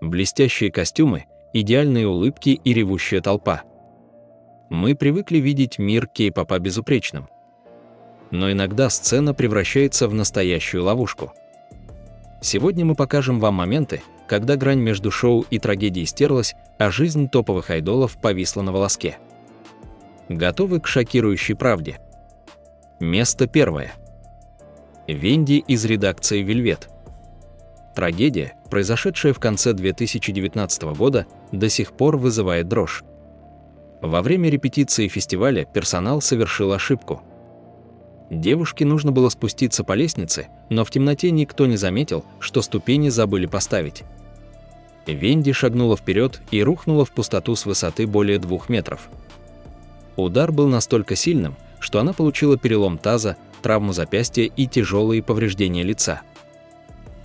Блестящие костюмы, идеальные улыбки и ревущая толпа. Мы привыкли видеть мир кей-попа безупречным. Но иногда сцена превращается в настоящую ловушку. Сегодня мы покажем вам моменты, когда грань между шоу и трагедией стерлась, а жизнь топовых айдолов повисла на волоске. Готовы к шокирующей правде? Место первое. Венди из редакции «Вельвет». Трагедия, произошедшая в конце 2019 года, до сих пор вызывает дрожь. Во время репетиции фестиваля персонал совершил ошибку. Девушке нужно было спуститься по лестнице, но в темноте никто не заметил, что ступени забыли поставить. Венди шагнула вперед и рухнула в пустоту с высоты более 2 метров. Удар был настолько сильным, что она получила перелом таза, травму запястья и тяжелые повреждения лица.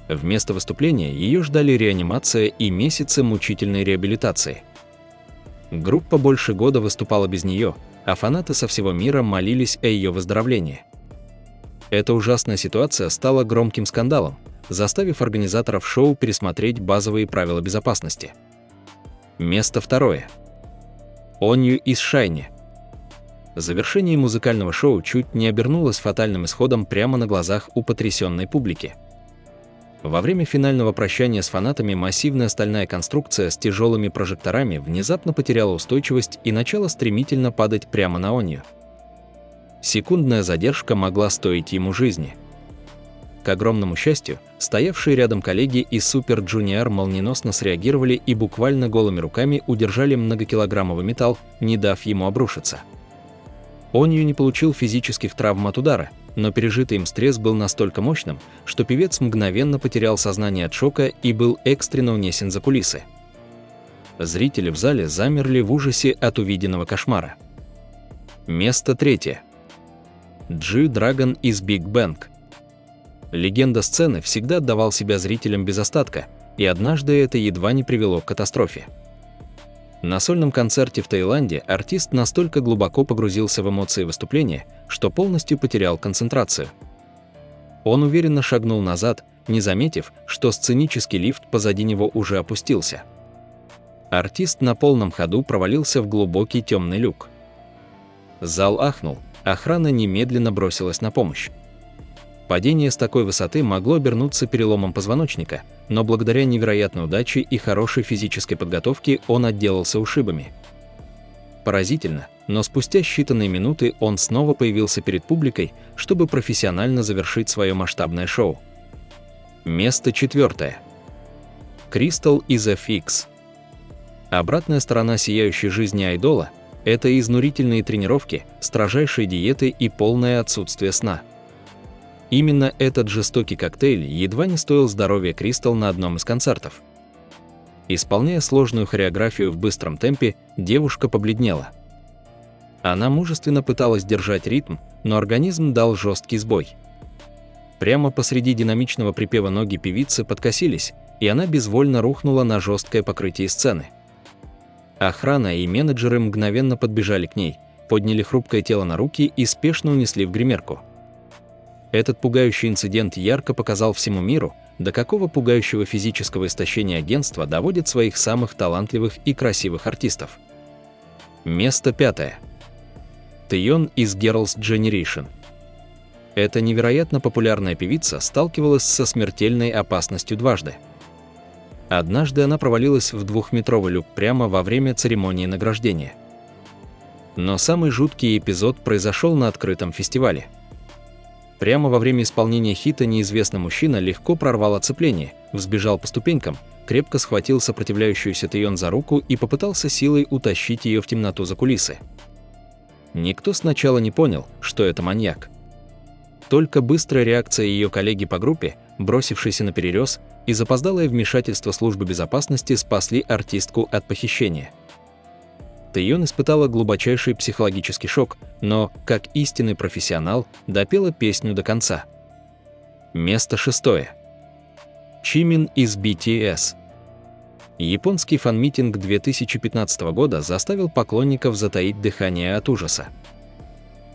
Вместо выступления ее ждали реанимация и месяцы мучительной реабилитации. Группа больше года выступала без нее, а фанаты со всего мира молились о ее выздоровлении. Эта ужасная ситуация стала громким скандалом, заставив организаторов шоу пересмотреть базовые правила безопасности. Место второе. Онью из Шайни. Завершение музыкального шоу чуть не обернулось фатальным исходом прямо на глазах у потрясенной публики. Во время финального прощания с фанатами массивная стальная конструкция с тяжелыми прожекторами внезапно потеряла устойчивость и начала стремительно падать прямо на Онью. Секундная задержка могла стоить ему жизни. К огромному счастью, стоявшие рядом коллеги из Super Junior молниеносно среагировали и буквально голыми руками удержали многокилограммовый металл, не дав ему обрушиться. Онью не получил физических травм от удара, но пережитый им стресс был настолько мощным, что певец мгновенно потерял сознание от шока и был экстренно унесен за кулисы. Зрители в зале замерли в ужасе от увиденного кошмара. Место третье. G-Dragon из Big Bang. Легенда сцены всегда отдавал себя зрителям без остатка, и однажды это едва не привело к катастрофе. На сольном концерте в Таиланде артист настолько глубоко погрузился в эмоции выступления, что полностью потерял концентрацию. Он уверенно шагнул назад, не заметив, что сценический лифт позади него уже опустился. Артист на полном ходу провалился в глубокий темный люк. Зал ахнул, охрана немедленно бросилась на помощь. Падение с такой высоты могло обернуться переломом позвоночника, но благодаря невероятной удаче и хорошей физической подготовке он отделался ушибами. Поразительно, но спустя считанные минуты он снова появился перед публикой, чтобы профессионально завершить свое масштабное шоу. Место четвертое. Кристал из FX. Обратная сторона сияющей жизни айдола – это изнурительные тренировки, строжайшие диеты и полное отсутствие сна. Именно этот жестокий коктейль едва не стоил здоровья Кристал на одном из концертов. Исполняя сложную хореографию в быстром темпе, девушка побледнела. Она мужественно пыталась держать ритм, но организм дал жесткий сбой. Прямо посреди динамичного припева ноги певицы подкосились, и она безвольно рухнула на жесткое покрытие сцены. Охрана и менеджеры мгновенно подбежали к ней, подняли хрупкое тело на руки и спешно унесли в гримерку. Этот пугающий инцидент ярко показал всему миру, до какого пугающего физического истощения агентство доводит своих самых талантливых и красивых артистов. Место пятое. Тэйон из Girls' Generation. Эта невероятно популярная певица сталкивалась со смертельной опасностью дважды. Однажды она провалилась в 2-метровый люк прямо во время церемонии награждения. Но самый жуткий эпизод произошел на открытом фестивале. Прямо во время исполнения хита неизвестный мужчина легко прорвал оцепление, взбежал по ступенькам, крепко схватил сопротивляющуюся Тэйон за руку и попытался силой утащить ее в темноту за кулисы. Никто сначала не понял, что это маньяк. Только быстрая реакция ее коллеги по группе, бросившейся на перерез, и запоздалое вмешательство службы безопасности спасли артистку от похищения. Тэйон испытала глубочайший психологический шок, но, как истинный профессионал, допела песню до конца. Место шестое. Чимин из BTS. Японский фан-митинг 2015 года заставил поклонников затаить дыхание от ужаса.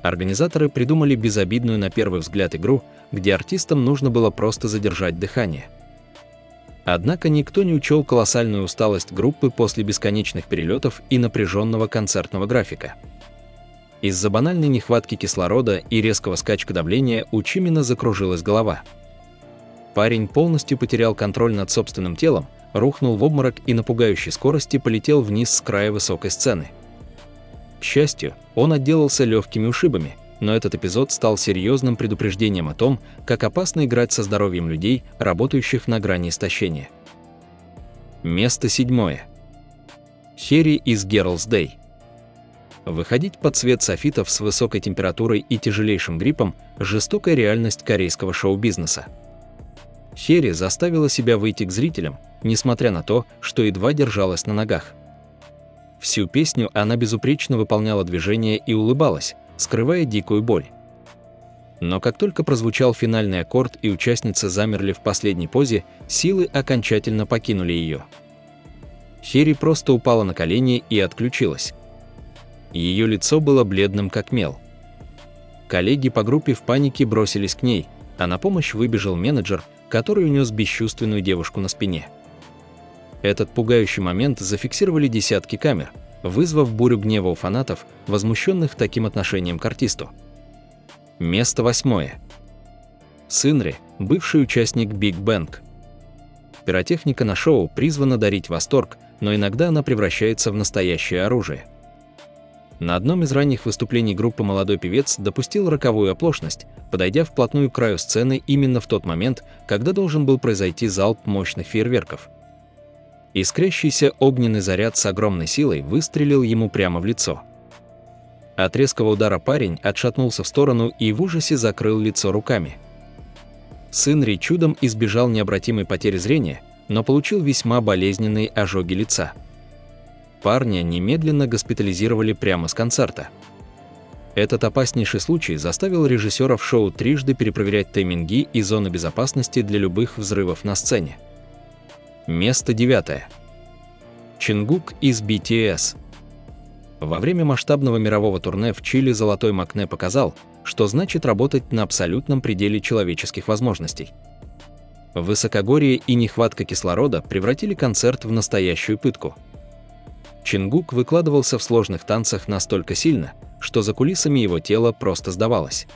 Организаторы придумали безобидную на первый взгляд игру, где артистам нужно было просто задержать дыхание. Однако никто не учел колоссальную усталость группы после бесконечных перелетов и напряженного концертного графика. Из-за банальной нехватки кислорода и резкого скачка давления у Чимина закружилась голова. Парень полностью потерял контроль над собственным телом, рухнул в обморок и на пугающей скорости полетел вниз с края высокой сцены. К счастью, он отделался легкими ушибами, но этот эпизод стал серьезным предупреждением о том, как опасно играть со здоровьем людей, работающих на грани истощения. Место 7. Херри из Girls' Day. Выходить под свет софитов с высокой температурой и тяжелейшим гриппом – жестокая реальность корейского шоу-бизнеса. Херри заставила себя выйти к зрителям, несмотря на то, что едва держалась на ногах. Всю песню она безупречно выполняла движения и улыбалась, скрывая дикую боль. Но как только прозвучал финальный аккорд и участницы замерли в последней позе, силы окончательно покинули ее. Херри просто упала на колени и отключилась. Ее лицо было бледным как мел. Коллеги по группе в панике бросились к ней, а на помощь выбежал менеджер, который унес бесчувственную девушку на спине. Этот пугающий момент зафиксировали десятки камер, вызвав бурю гнева у фанатов, возмущенных таким отношением к артисту. Место 8. Сынри, бывший участник Big Bang. Пиротехника на шоу призвана дарить восторг, но иногда она превращается в настоящее оружие. На одном из ранних выступлений группы молодой певец допустил роковую оплошность, подойдя вплотную к краю сцены именно в тот момент, когда должен был произойти залп мощных фейерверков. Искрящийся огненный заряд с огромной силой выстрелил ему прямо в лицо. От резкого удара парень отшатнулся в сторону и в ужасе закрыл лицо руками. Сынри чудом избежал необратимой потери зрения, но получил весьма болезненные ожоги лица. Парня немедленно госпитализировали прямо с концерта. Этот опаснейший случай заставил режиссеров шоу трижды перепроверять тайминги и зоны безопасности для любых взрывов на сцене. Место 9. Чингук из BTS. Во время масштабного мирового турне в Чили Золотой Макне показал, что значит работать на абсолютном пределе человеческих возможностей. Высокогорье и нехватка кислорода превратили концерт в настоящую пытку. Чингук выкладывался в сложных танцах настолько сильно, что за кулисами его тело просто сдавалось.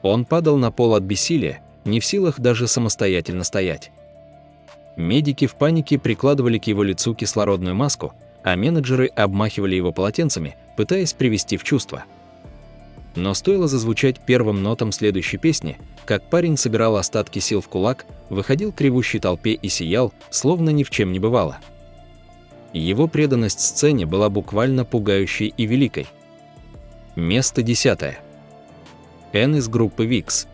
Он падал на пол от бессилия, не в силах даже самостоятельно стоять. Медики в панике прикладывали к его лицу кислородную маску, а менеджеры обмахивали его полотенцами, пытаясь привести в чувство. Но стоило зазвучать первым нотам следующей песни, как парень собирал остатки сил в кулак, выходил к ревущей толпе и сиял, словно ни в чем не бывало. Его преданность сцене была буквально пугающей и великой. Место 10. Н из группы VIXX.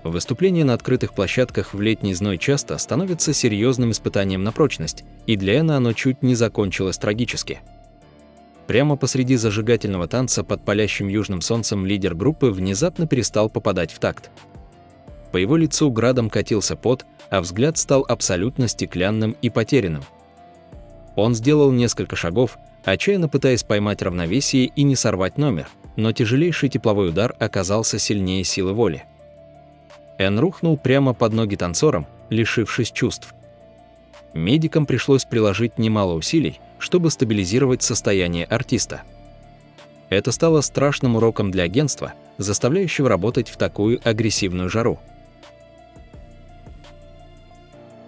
Выступления на открытых площадках в летний зной часто становятся серьезным испытанием на прочность, и для Эна оно чуть не закончилось трагически. Прямо посреди зажигательного танца под палящим южным солнцем лидер группы внезапно перестал попадать в такт. По его лицу градом катился пот, а взгляд стал абсолютно стеклянным и потерянным. Он сделал несколько шагов, отчаянно пытаясь поймать равновесие и не сорвать номер, но тяжелейший тепловой удар оказался сильнее силы воли. Эн рухнул прямо под ноги танцорам, лишившись чувств. Медикам пришлось приложить немало усилий, чтобы стабилизировать состояние артиста. Это стало страшным уроком для агентства, заставляющего работать в такую агрессивную жару.